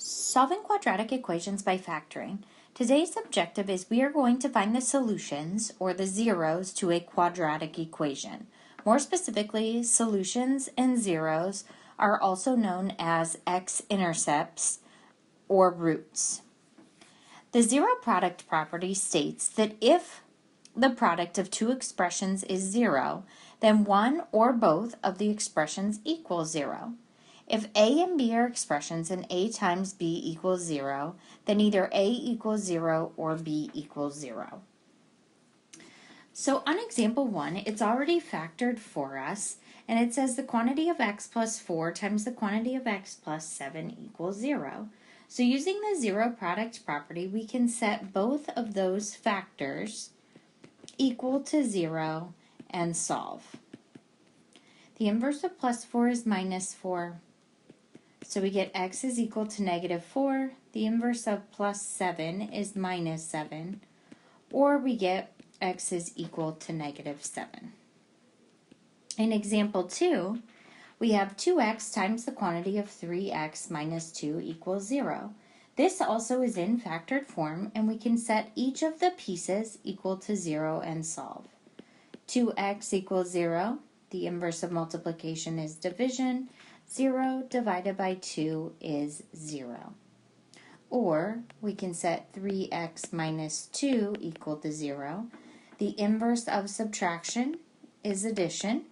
Solving quadratic equations by factoring. Today's objective is we are going to find the solutions, or the zeros, to a quadratic equation. More specifically, solutions and zeros are also known as x-intercepts or roots. The zero product property states that if the product of two expressions is zero, then one or both of the expressions equals zero. If A and B are expressions and A times B equals 0, then either A equals 0 or B equals 0. So on example 1, it's already factored for us, and it says the quantity of x plus 4 times the quantity of x plus 7 equals 0. So using the zero product property, we can set both of those factors equal to 0 and solve. The inverse of plus 4 is minus 4. So we get x is equal to negative 4. The inverse of plus 7 is minus 7. Or we get x is equal to negative 7. In example 2, we have 2x times the quantity of 3x minus 2 equals 0. This also is in factored form, and we can set each of the pieces equal to 0 and solve. 2x equals 0. The inverse of multiplication is division. 0 divided by 2 is 0. Or we can set 3x minus 2 equal to 0. The inverse of subtraction is addition.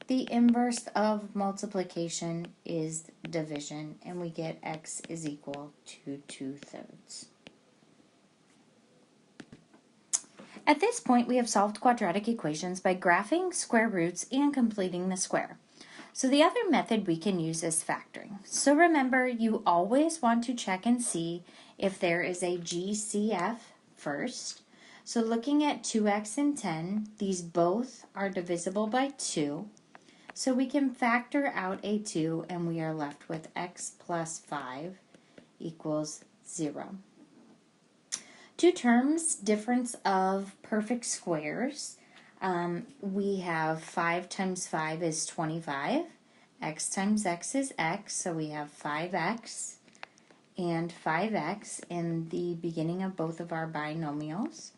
The inverse of multiplication is division, and we get x is equal to 2/3. At this point, we have solved quadratic equations by graphing square roots and completing the square. So the other method we can use is factoring. So remember, you always want to check and see if there is a GCF first. So looking at 2x and 10, these both are divisible by 2. So we can factor out a 2, and we are left with x plus 5 equals 0. Two terms, difference of perfect squares. We have 5 times 5 is 25. X times x is x, so we have 5x and 5x in the beginning of both of our binomials.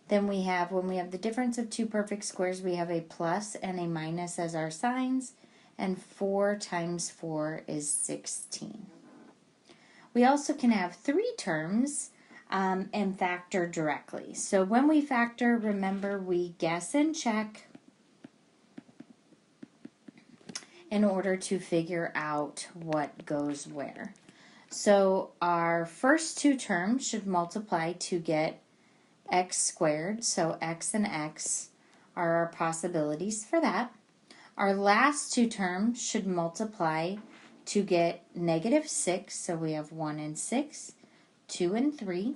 Then we have, when we have the difference of two perfect squares, we have a plus and a minus as our signs, and 4 times 4 is 16. We also can have three terms and factor directly. So when we factor, remember, we guess and check in order to figure out what goes where. So our first two terms should multiply to get x squared, so x and x are our possibilities for that. Our last two terms should multiply to get negative 6, so we have 1 and 6, 2 and 3.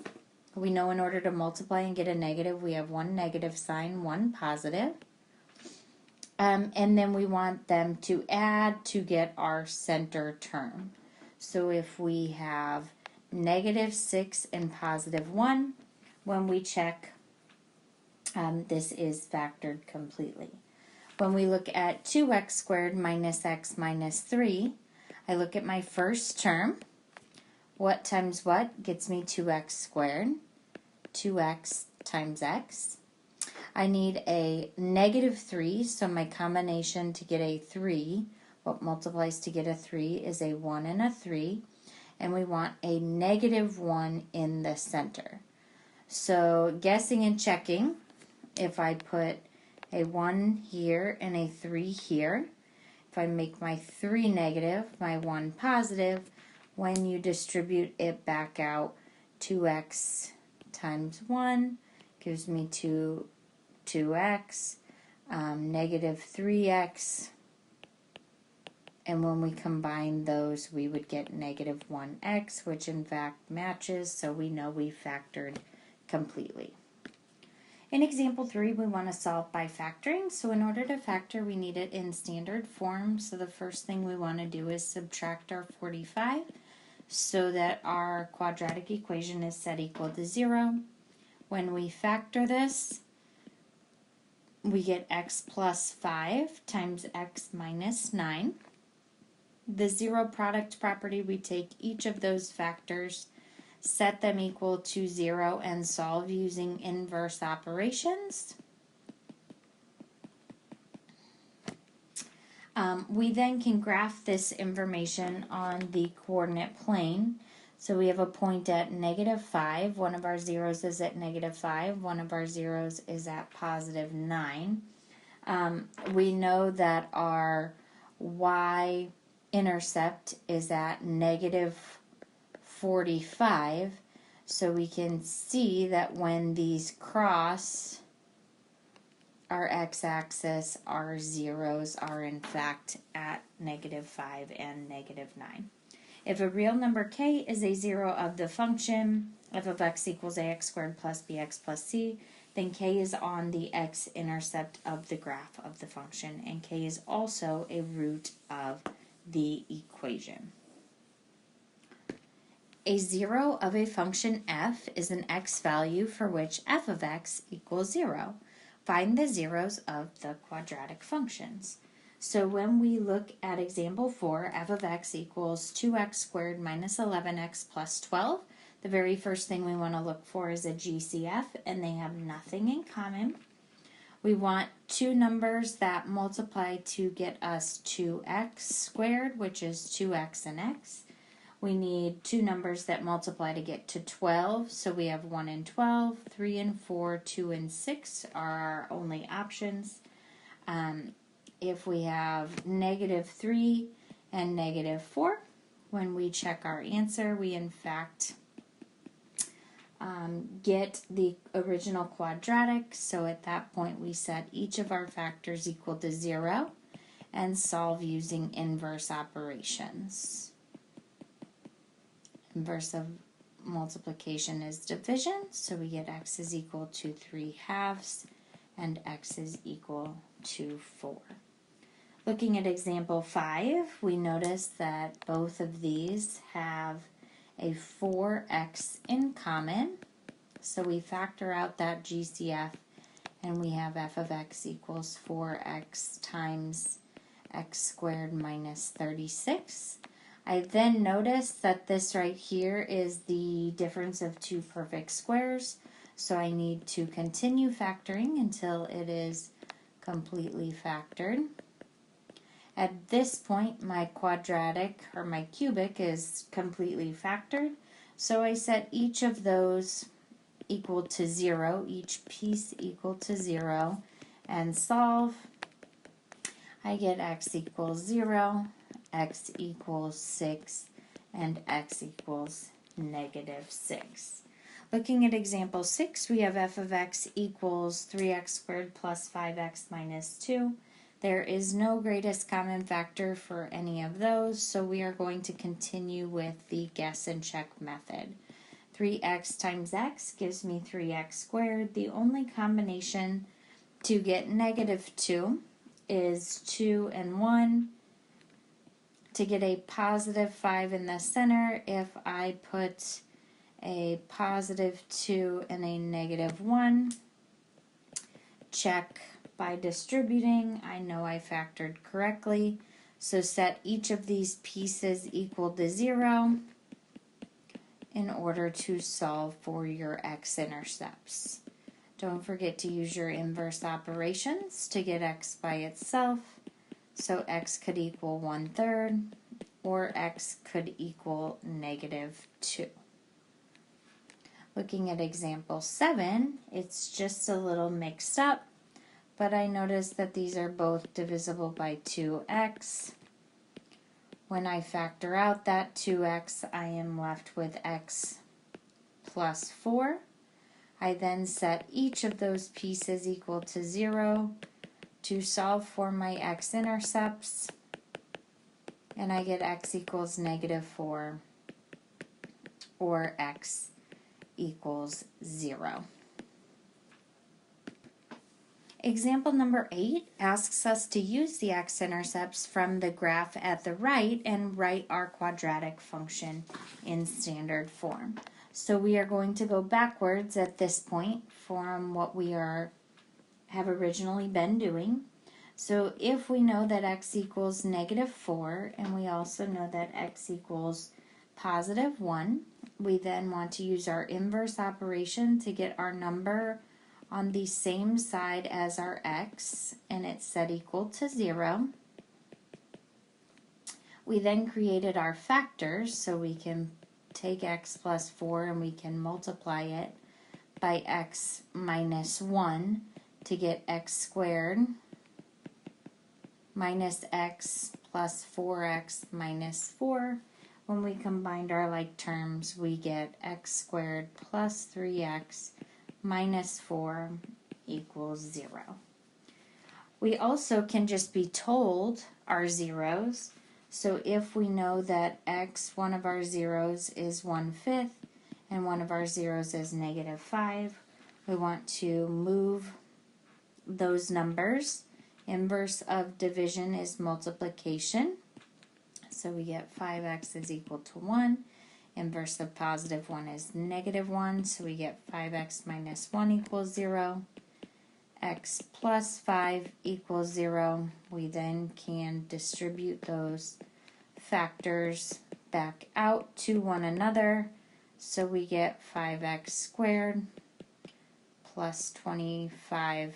We know in order to multiply and get a negative, we have one negative sign, one positive. And then we want them to add to get our center term. So if we have negative 6 and positive 1, when we check, this is factored completely. When we look at 2x squared minus x minus 3, I look at my first term. What times what gets me 2x squared? 2x times x. I need a negative 3, so my combination to get a 3, what multiplies to get a 3 is a 1 and a 3, and we want a negative 1 in the center. So guessing and checking, if I put a 1 here and a 3 here, if I make my 3 negative, my 1 positive, when you distribute it back out, 2x times 1 gives me 2x, negative 3x, and when we combine those, we would get negative 1x, which in fact matches, so we know we factored completely. In example 3, we want to solve by factoring. So in order to factor, we need it in standard form. So the first thing we want to do is subtract our 45 so that our quadratic equation is set equal to 0. When we factor this, we get x plus 5 times x minus 9. The zero product property, we take each of those factors, set them equal to 0, and solve using inverse operations. We then can graph this information on the coordinate plane. So we have a point at -5. One of our zeros is at -5. One of our zeros is at +9. We know that our y-intercept is at -45. So we can see that when these cross our x-axis, our zeros are in fact at -5 and -9. If a real number k is a zero of the function f of x equals ax squared plus bx plus c, then k is on the x-intercept of the graph of the function, and k is also a root of the equation. A zero of a function f is an x value for which f of x equals 0. Find the zeros of the quadratic functions. So when we look at example 4, f of x equals 2x squared minus 11x plus 12, the very first thing we want to look for is a GCF, and they have nothing in common. We want two numbers that multiply to get us 2x squared, which is 2x and x. We need two numbers that multiply to get to 12, so we have 1 and 12, 3 and 4, 2 and 6 are our only options. If we have -3 and -4, when we check our answer, we in fact get the original quadratic, so at that point we set each of our factors equal to 0 and solve using inverse operations. Inverse of multiplication is division, so we get x is equal to 3/2 and x is equal to 4. Looking at example 5, we notice that both of these have a 4x in common, so we factor out that GCF and we have f of x equals 4x times x squared minus 36. I then notice that this right here is the difference of two perfect squares, so I need to continue factoring until it is completely factored. At this point, my quadratic, or my cubic, is completely factored, so I set each of those equal to 0, each piece equal to 0, and solve. I get x equals 0, x equals 6, and x equals -6. Looking at example 6, we have f of x equals 3x squared plus 5x minus 2. There is no greatest common factor for any of those, so we are going to continue with the guess and check method. 3x times x gives me 3x squared. The only combination to get -2 is 2 and 1. To get a +5 in the center, if I put a +2 and a -1, check by distributing, I know I factored correctly, so set each of these pieces equal to 0 in order to solve for your x-intercepts. Don't forget to use your inverse operations to get x by itself. So x could equal 1/3, or x could equal -2. Looking at example 7, it's just a little mixed up, but I notice that these are both divisible by 2x. When I factor out that 2x, I am left with x plus 4. I then set each of those pieces equal to 0 to solve for my x-intercepts, and I get x equals -4, or x equals 0. Example number 8 asks us to use the x-intercepts from the graph at the right and write our quadratic function in standard form. So we are going to go backwards at this point from what we have originally been doing. So if we know that x equals -4, and we also know that x equals +1, we then want to use our inverse operation to get our number on the same side as our x, and it's set equal to 0. We then created our factors, so we can take x plus 4 and we can multiply it by x minus 1 to get x squared minus x plus 4x minus 4. When we combined our like terms, we get x squared plus 3x minus 4 equals 0. We also can just be told our zeros. So if we know that x, one of our zeros is 1/5, and one of our zeros is -5, we want to move those numbers. Inverse of division is multiplication. So we get 5x is equal to 1. Inverse of +1 is -1. So we get 5x minus 1 equals 0. X plus 5 equals 0. We then can distribute those factors back out to one another. So we get 5x squared plus 25x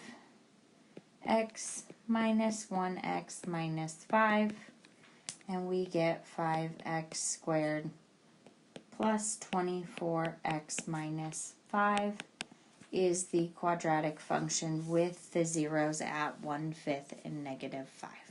minus 1x minus 5, and we get 5x squared plus 24x minus 5 is the quadratic function with the zeros at 1/5 and -5.